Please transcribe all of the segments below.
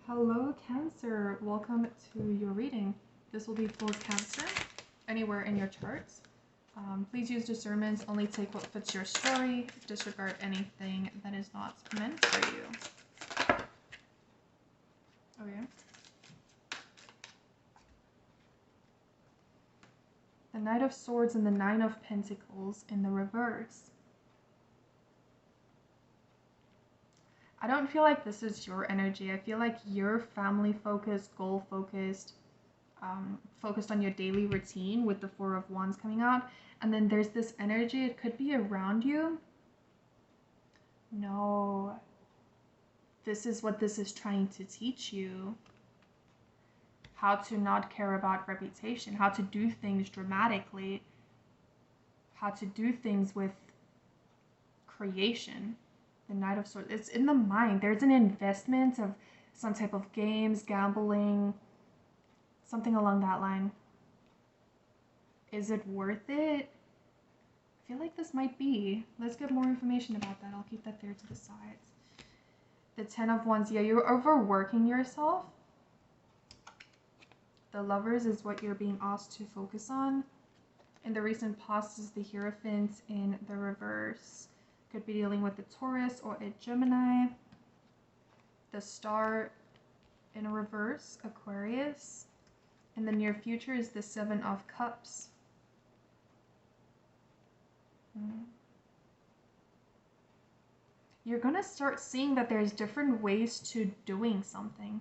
Hello, Cancer. Welcome to your reading. This will be for Cancer, anywhere in your charts. Please use discernment. Only take what fits your story. Disregard anything that is not meant for you. Okay. The Knight of Swords and the Nine of Pentacles in the reverse. I don't feel like this is your energy. I feel like you're family focused, goal focused, focused on your daily routine with the Four of Wands coming out. And then there's this energy, it could be around you. No, this is what this is trying to teach you. How to not care about reputation, how to do things dramatically, how to do things with creation. The Knight of Swords, it's in the mind. There's an investment of some type of games, gambling, something along that line. Is it worth it? I feel like this might be. Let's get more information about that. I'll keep that there to the sides. The Ten of Wands, yeah, you're overworking yourself. The Lovers is what you're being asked to focus on. In the recent past is the Hierophant in the reverse. Could be dealing with a Taurus or a Gemini. The Star in a reverse, Aquarius. In the near future is the Seven of Cups. You're going to start seeing that there's different ways to doing something.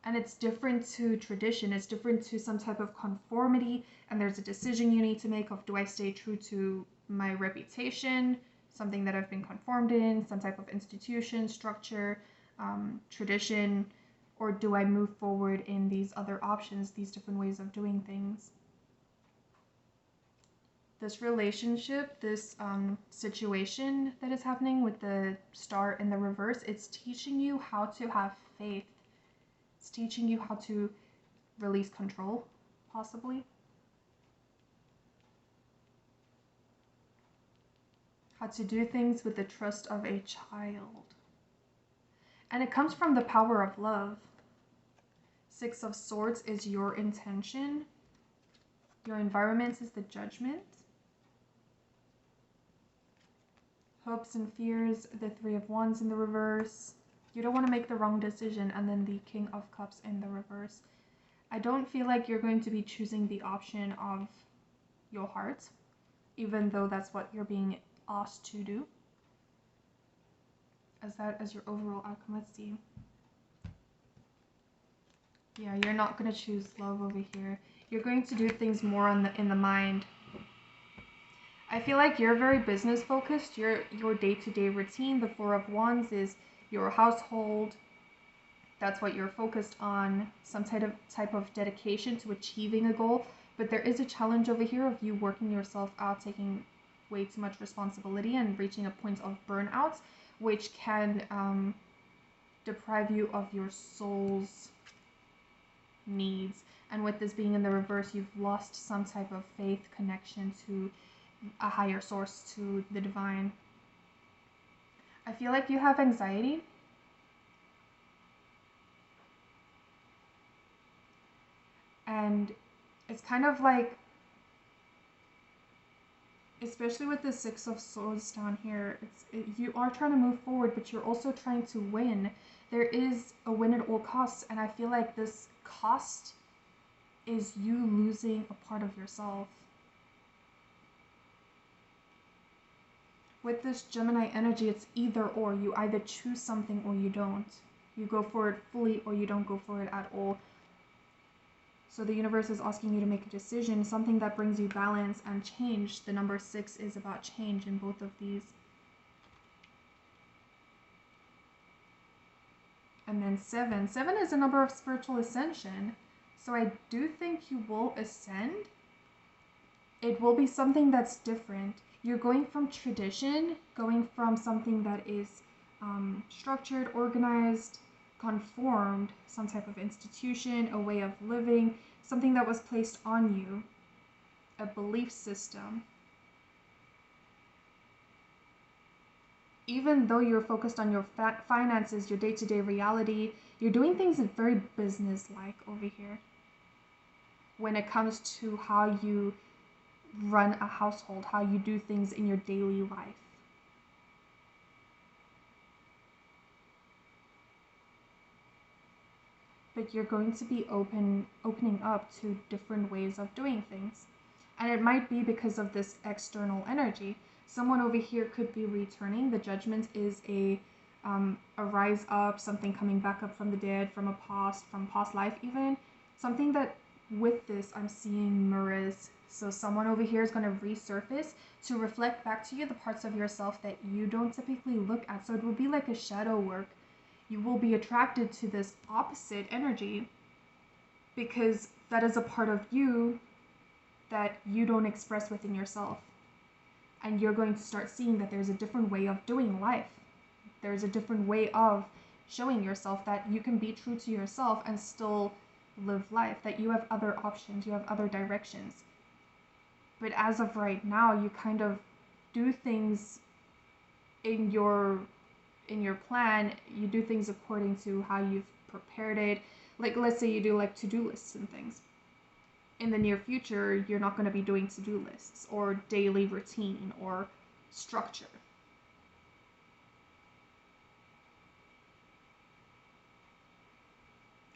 And it's different to tradition. It's different to some type of conformity. And there's a decision you need to make of, do I stay true to my reputation, something that I've been conformed in, some type of institution, structure, tradition, or do I move forward in these other options, these different ways of doing things? This relationship, this situation that is happening with the Star in the reverse, it's teaching you how to have faith. It's teaching you how to release control, possibly. How to do things with the trust of a child. And it comes from the power of love. Six of Swords is your intention. Your environment is the Judgment. Hopes and fears, the Three of Wands in the reverse. You don't want to make the wrong decision, and then the King of Cups in the reverse. I don't feel like you're going to be choosing the option of your heart, even though that's what you're being asked to do. As your overall outcome. Let's see. Yeah, you're not going to choose love over here. You're going to do things more in the mind. I feel like you're very business focused. Your day-to-day routine, the Four of Wands, is your household. That's what you're focused on. Some type of dedication to achieving a goal. But there is a challenge over here of you working yourself out, taking way too much responsibility and reaching a point of burnout, which can deprive you of your soul's needs. And with this being in the reverse, you've lost some type of faith, connection to a higher source, to the divine. I feel like you have anxiety. And it's kind of like, especially with the Six of Swords down here, you are trying to move forward, but you're also trying to win. There is a win at all costs, and I feel like this cost is you losing a part of yourself. With this Gemini energy, it's either or. You either choose something or you don't. You go for it fully or you don't go for it at all. So the universe is asking you to make a decision, something that brings you balance and change. The number 6 is about change in both of these. And then 7. 7 is a number of spiritual ascension. So I do think you will ascend. It will be something that's different. You're going from tradition, going from something that is structured, organized, conformed, some type of institution, a way of living, something that was placed on you, a belief system. even though you're focused on your finances, your day-to-day reality, you're doing things very business-like over here when it comes to how you run a household, how you do things in your daily life. But you're going to be opening up to different ways of doing things. And it might be because of this external energy. Someone over here could be returning. The judgment is a rise up, something coming back up from the dead, from past life even. Something that with this I'm seeing mirrors. So someone over here is going to resurface to reflect back to you the parts of yourself that you don't typically look at. So it will be like a shadow work. You will be attracted to this opposite energy because that is a part of you that you don't express within yourself. And you're going to start seeing that there's a different way of doing life. There's a different way of showing yourself that you can be true to yourself and still live life, that you have other options, you have other directions. But as of right now, you kind of do things in your plan, you do things according to how you've prepared it. Like, let's say you do like to-do lists and things. In the near future, you're not going to be doing to-do lists or daily routine or structure.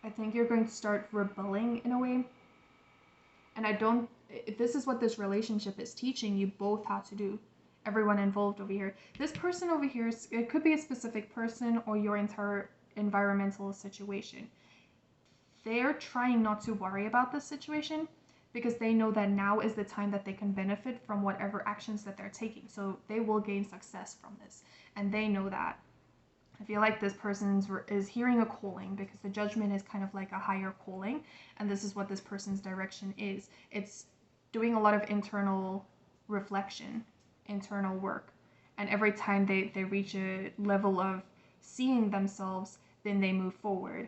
I think you're going to start rebelling in a way. And this is what this relationship is teaching you both how to do. Everyone involved over here. This person over here, it could be a specific person or your entire environmental situation. They're trying not to worry about this situation because they know that now is the time that they can benefit from whatever actions that they're taking. So they will gain success from this. And they know that. I feel like this person is hearing a calling because the judgment is kind of like a higher calling. And this is what this person's direction is. It's doing a lot of internal reflection, internal work. And every time they reach a level of seeing themselves, then they move forward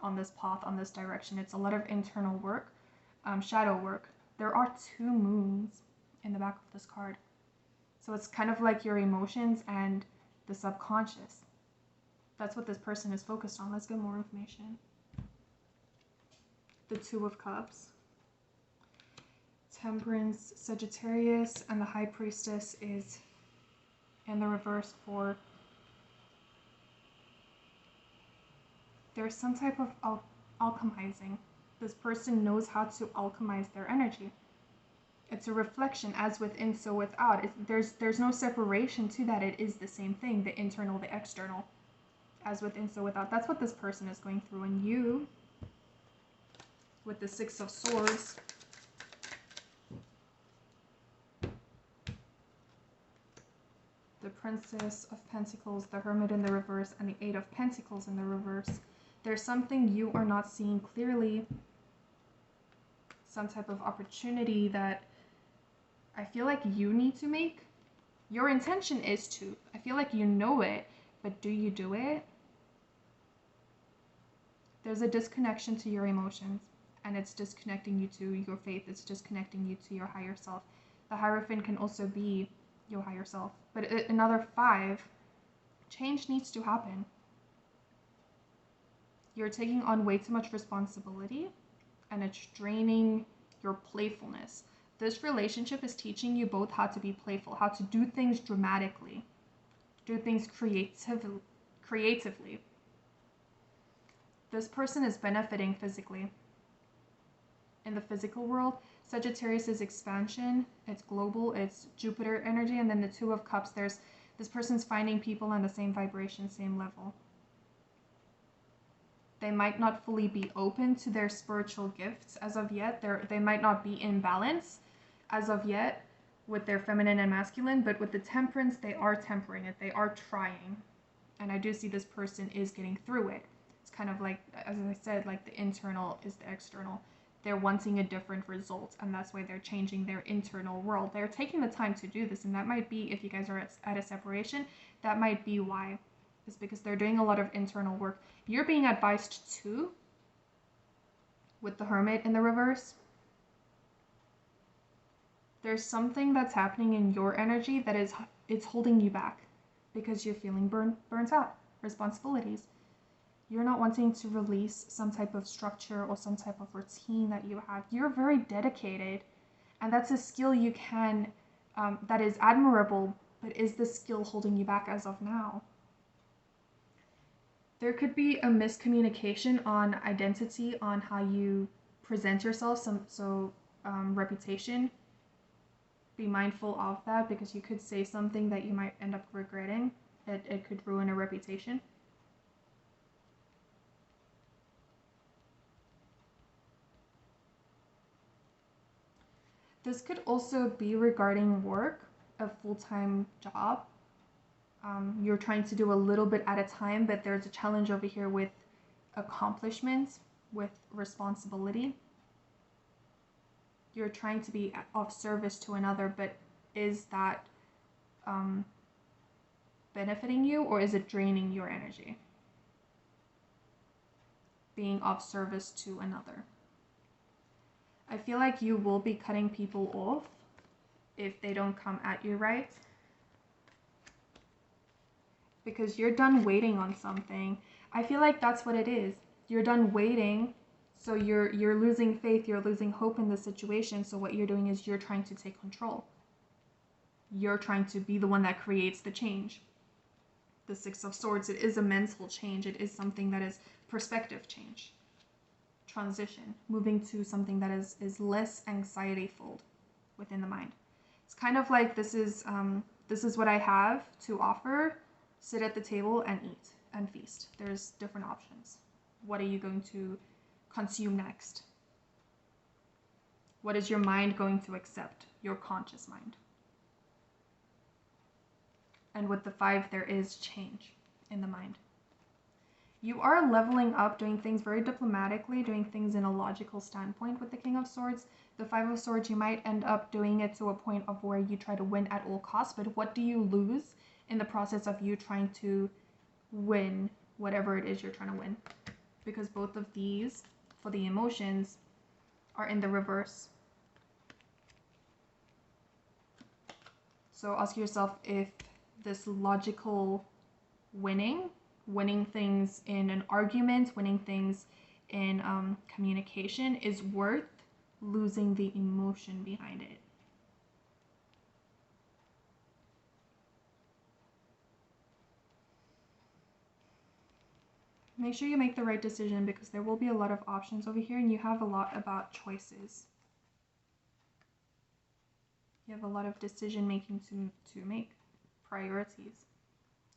on this path, on this direction. It's a lot of internal work, shadow work. There are 2 moons in the back of this card. So it's kind of like your emotions and the subconscious. That's what this person is focused on. Let's get more information. The 2 of Cups. Temperance, Sagittarius, and the High Priestess is in the reverse for... There's some type of alchemizing. This person knows how to alchemize their energy. It's a reflection, as within, so without. There's no separation to that. It is the same thing, the internal, the external. As within, so without. That's what this person is going through. And you, with the 6 of Swords, the Princess of Pentacles, the Hermit in the reverse, and the 8 of Pentacles in the reverse. There's something you are not seeing clearly. Some type of opportunity that I feel like you need to make. Your intention is to. I feel like you know it, but do you do it? There's a disconnection to your emotions, and it's disconnecting you to your faith. It's disconnecting you to your higher self. The Hierophant can also be your higher self. But another 5, change needs to happen. You're taking on way too much responsibility, and it's draining your playfulness. This relationship is teaching you both how to be playful, how to do things dramatically, do things creatively. This person is benefiting physically. In the physical world, Sagittarius is expansion, it's global, it's Jupiter energy, and then the 2 of Cups, this person's finding people on the same vibration, same level. They might not fully be open to their spiritual gifts as of yet. They might not be in balance as of yet with their feminine and masculine, but with the Temperance, they are tempering it. They are trying. And I do see this person is getting through it. It's kind of like, as I said, like the internal is the external. They're wanting a different result, and that's why they're changing their internal world. They're taking the time to do this, and that might be, if you guys are at a separation, that might be why. It's because they're doing a lot of internal work. You're being advised too, with the Hermit in the reverse. There's something that's happening in your energy that it's holding you back because you're feeling burnt out. Responsibilities. You're not wanting to release some type of structure or some type of routine that you have. You're very dedicated, and that's a skill you can, that is admirable, but is the skill holding you back as of now? There could be a miscommunication on identity, on how you present yourself, reputation. Be mindful of that, because you could say something that you might end up regretting. It could ruin a reputation. This could also be regarding work, a full-time job. You're trying to do a little bit at a time, but there's a challenge over here with accomplishments, with responsibility. You're trying to be of service to another, but is that benefiting you, or is it draining your energy? Being of service to another. I feel like you will be cutting people off if they don't come at you right, because you're done waiting on something. I feel like that's what it is. You're done waiting, so you're losing faith, you're losing hope in the situation. So what you're doing is you're trying to take control. You're trying to be the one that creates the change. The Six of Swords, it is a mental change. It is something that is perspective change. Transition, moving to something that is less anxiety-filled within the mind. It's kind of like this is what I have to offer. Sit at the table and eat and feast. There's different options. What are you going to consume next? What is your mind going to accept? Your conscious mind. And with the 5, there is change in the mind. You are leveling up, doing things very diplomatically, doing things in a logical standpoint with the King of Swords. The 5 of Swords, you might end up doing it to a point of where you try to win at all costs, but what do you lose in the process of you trying to win whatever it is you're trying to win? Because both of these, for the emotions, are in the reverse. So ask yourself if this logical winning things in an argument, winning things in communication, is worth losing the emotion behind it. Make sure you make the right decision, because there will be a lot of options over here, and you have a lot about choices. You have a lot of decision making to make, priorities.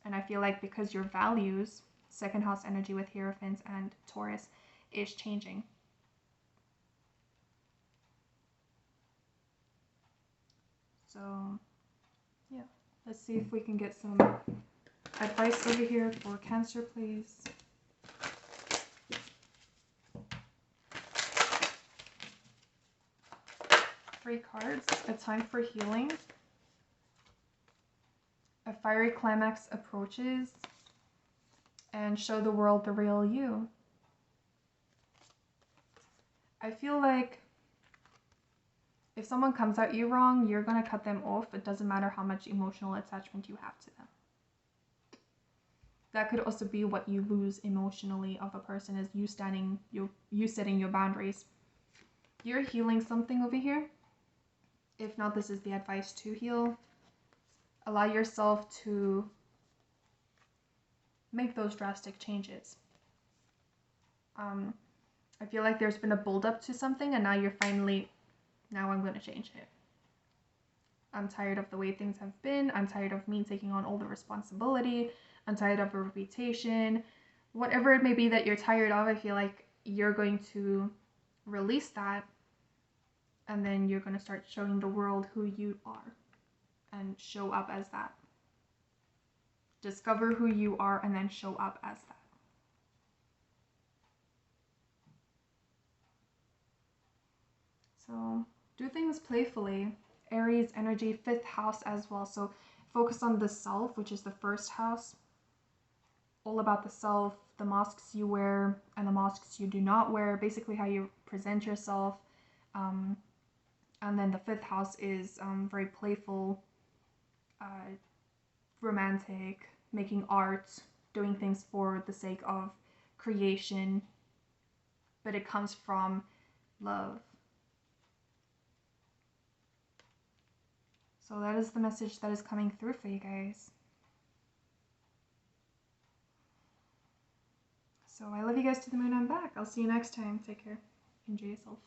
And I feel like because your values, second house energy with Hierophant and Taurus, is changing. So yeah, let's see if we can get some advice over here for Cancer, please. 3 cards. A time for healing. A fiery climax approaches. And show the world the real you. I feel like if someone comes at you wrong, you're going to cut them off. It doesn't matter how much emotional attachment you have to them. That could also be what you lose emotionally of a person, is you setting your boundaries. You're healing something over here. If not, this is the advice to heal. Allow yourself to make those drastic changes. I feel like there's been a build-up to something, and now you're finally, now I'm going to change it. I'm tired of the way things have been. I'm tired of me taking on all the responsibility. I'm tired of a reputation. Whatever it may be that you're tired of, I feel like you're going to release that, and then you're going to start showing the world who you are and show up as that. Discover who you are and then show up as that. So do things playfully. Aries energy, 5th house as well. So focus on the self, which is the 1st house. All about the self, the masks you wear and the masks you do not wear. Basically how you present yourself. And then the 5th house is very playful, romantic, making art, doing things for the sake of creation, but it comes from love. So that is the message that is coming through for you guys. So I love you guys to the moon and back. I'll see you next time. Take care. Enjoy yourself.